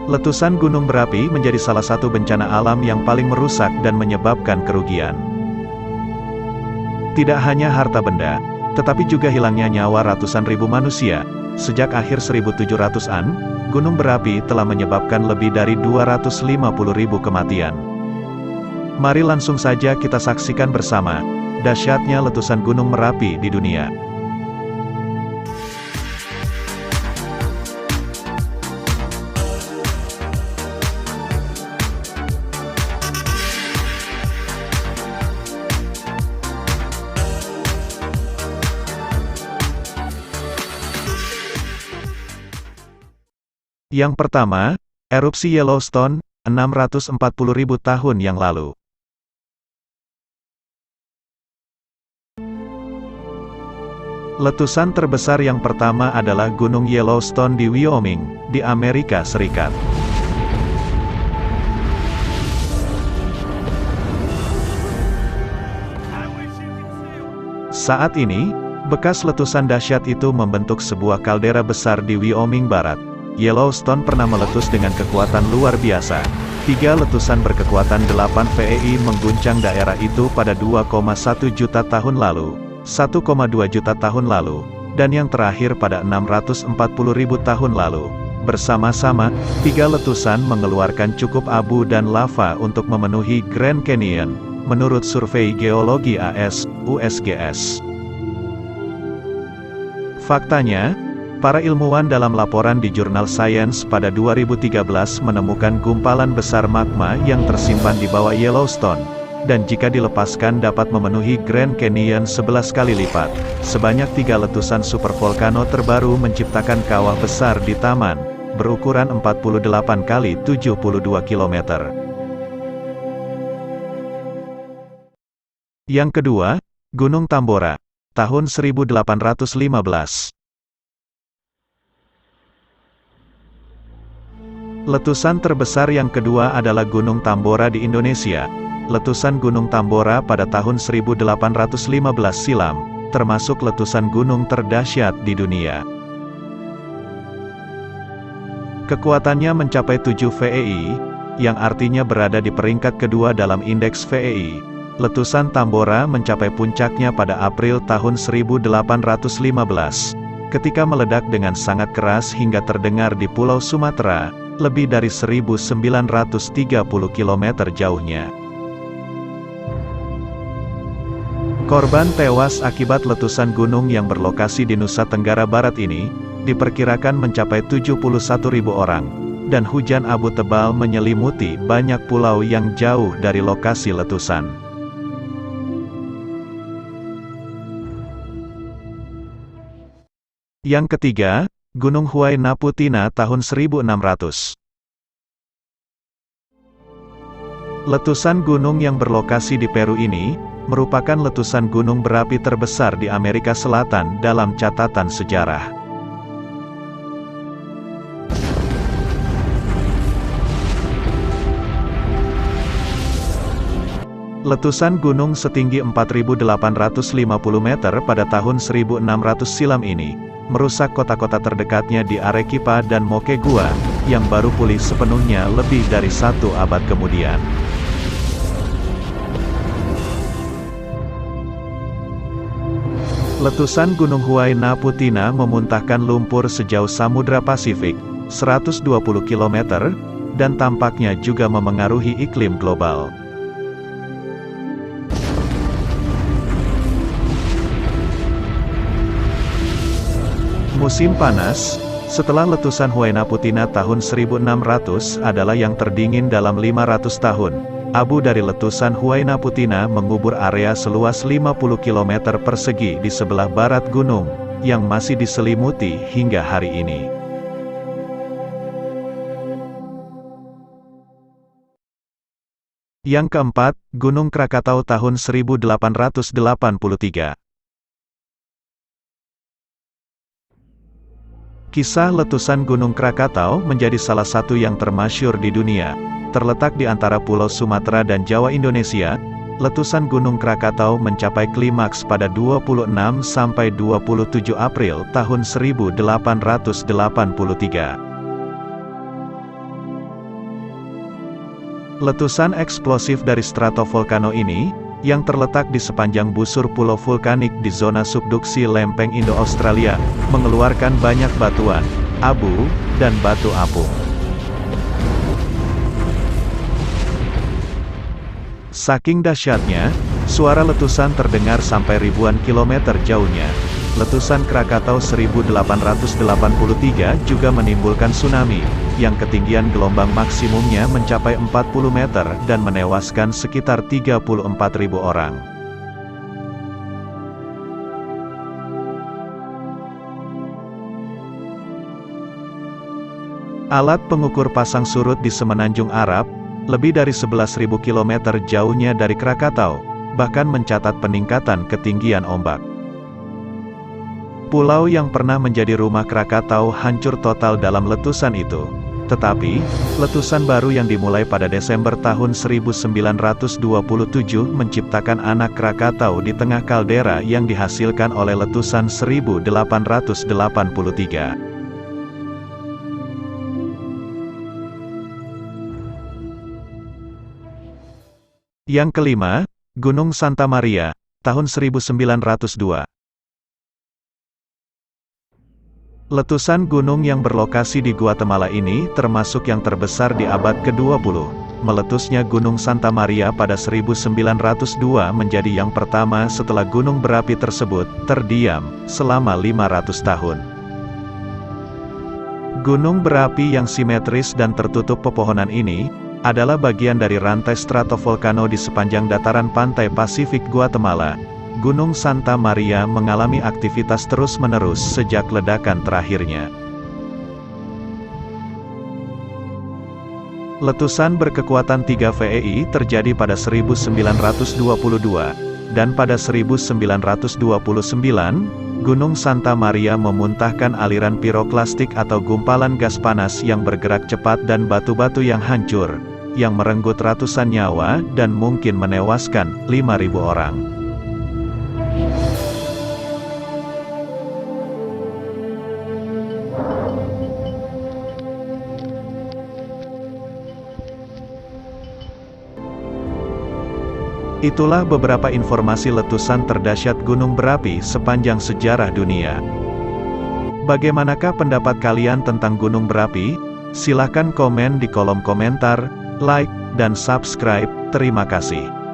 Letusan gunung berapi menjadi salah satu bencana alam yang paling merusak dan menyebabkan kerugian. Tidak hanya harta benda, tetapi juga hilangnya nyawa ratusan ribu manusia. Sejak akhir 1700-an, gunung berapi telah menyebabkan lebih dari 250.000 kematian. Mari langsung saja kita saksikan bersama dahsyatnya letusan gunung Merapi di dunia. Yang pertama, erupsi Yellowstone, 640.000 tahun yang lalu. Letusan terbesar yang pertama adalah Gunung Yellowstone di Wyoming, di Amerika Serikat. Saat ini, bekas letusan dahsyat itu membentuk sebuah kaldera besar di Wyoming Barat. Yellowstone pernah meletus dengan kekuatan luar biasa. 3 letusan berkekuatan 8 VEI mengguncang daerah itu pada 2,1 juta tahun lalu, 1,2 juta tahun lalu, dan yang terakhir pada 640.000 tahun lalu. Bersama-sama, 3 letusan mengeluarkan cukup abu dan lava untuk memenuhi Grand Canyon, menurut Survei Geologi AS, USGS. Faktanya, para ilmuwan dalam laporan di jurnal Science pada 2013 menemukan gumpalan besar magma yang tersimpan di bawah Yellowstone, dan jika dilepaskan dapat memenuhi Grand Canyon 11 kali lipat. Sebanyak 3 letusan supervolcano terbaru menciptakan kawah besar di taman, berukuran 48 kali 72 km. Yang kedua, Gunung Tambora, tahun 1815. Letusan terbesar yang kedua adalah Gunung Tambora di Indonesia. Letusan Gunung Tambora pada tahun 1815 silam, termasuk letusan gunung terdahsyat di dunia. Kekuatannya mencapai 7 VEI, yang artinya berada di peringkat kedua dalam indeks VEI. Letusan Tambora mencapai puncaknya pada April tahun 1815, ketika meledak dengan sangat keras hingga terdengar di Pulau Sumatera, lebih dari 1930 km jauhnya. Korban tewas akibat letusan gunung yang berlokasi di Nusa Tenggara Barat ini, diperkirakan mencapai 71.000 orang, dan hujan abu tebal menyelimuti banyak pulau yang jauh dari lokasi letusan. Yang ketiga, Gunung Huayna Putih tahun 1600. Letusan gunung yang berlokasi di Peru ini, merupakan letusan gunung berapi terbesar di Amerika Selatan dalam catatan sejarah. Letusan gunung setinggi 4.850 meter pada tahun 1600 silam ini, merusak kota-kota terdekatnya di Arequipa dan Moquegua, yang baru pulih sepenuhnya lebih dari 1 abad kemudian. Letusan Gunung Huayna Putih memuntahkan lumpur sejauh Samudra Pasifik, 120 km, dan tampaknya juga memengaruhi iklim global. Musim panas, setelah letusan Huayna Putih tahun 1600 adalah yang terdingin dalam 500 tahun. Abu dari letusan Huayna Putih mengubur area seluas 50 km persegi di sebelah barat gunung, yang masih diselimuti hingga hari ini. Yang keempat, Gunung Krakatau tahun 1883. Kisah letusan Gunung Krakatau menjadi salah satu yang termasyhur di dunia. Terletak di antara Pulau Sumatera dan Jawa Indonesia, letusan Gunung Krakatau mencapai klimaks pada 26–27 April tahun 1883. Letusan eksplosif dari stratovolcano ini, yang terletak di sepanjang busur pulau vulkanik di zona subduksi lempeng Indo-Australia, mengeluarkan banyak batuan, abu, dan batu apung. Saking dahsyatnya, suara letusan terdengar sampai ribuan kilometer jauhnya. Letusan Krakatau 1883 juga menimbulkan tsunami, yang ketinggian gelombang maksimumnya mencapai 40 meter dan menewaskan sekitar 34.000 orang. Alat pengukur pasang surut di Semenanjung Arab, lebih dari 11.000 km jauhnya dari Krakatau, bahkan mencatat peningkatan ketinggian ombak. Pulau yang pernah menjadi rumah Krakatau hancur total dalam letusan itu. Tetapi, letusan baru yang dimulai pada Desember tahun 1927 menciptakan anak Krakatau di tengah kaldera yang dihasilkan oleh letusan 1883. Yang kelima, Gunung Santa Maria, tahun 1902. Letusan gunung yang berlokasi di Guatemala ini termasuk yang terbesar di abad ke-20. Meletusnya Gunung Santa Maria pada 1902 menjadi yang pertama setelah gunung berapi tersebut terdiam selama 500 tahun. Gunung berapi yang simetris dan tertutup pepohonan ini adalah bagian dari rantai stratovolcano di sepanjang dataran pantai Pasifik Guatemala. Gunung Santa Maria mengalami aktivitas terus-menerus sejak ledakan terakhirnya. Letusan berkekuatan 3 VEI terjadi pada 1922, dan pada 1929, Gunung Santa Maria memuntahkan aliran piroklastik atau gumpalan gas panas yang bergerak cepat dan batu-batu yang hancur, yang merenggut ratusan nyawa dan mungkin menewaskan 5.000 orang. Itulah beberapa informasi letusan terdahsyat gunung berapi sepanjang sejarah dunia. Bagaimanakah pendapat kalian tentang gunung berapi? Silahkan komen di kolom komentar, like, dan subscribe. Terima kasih.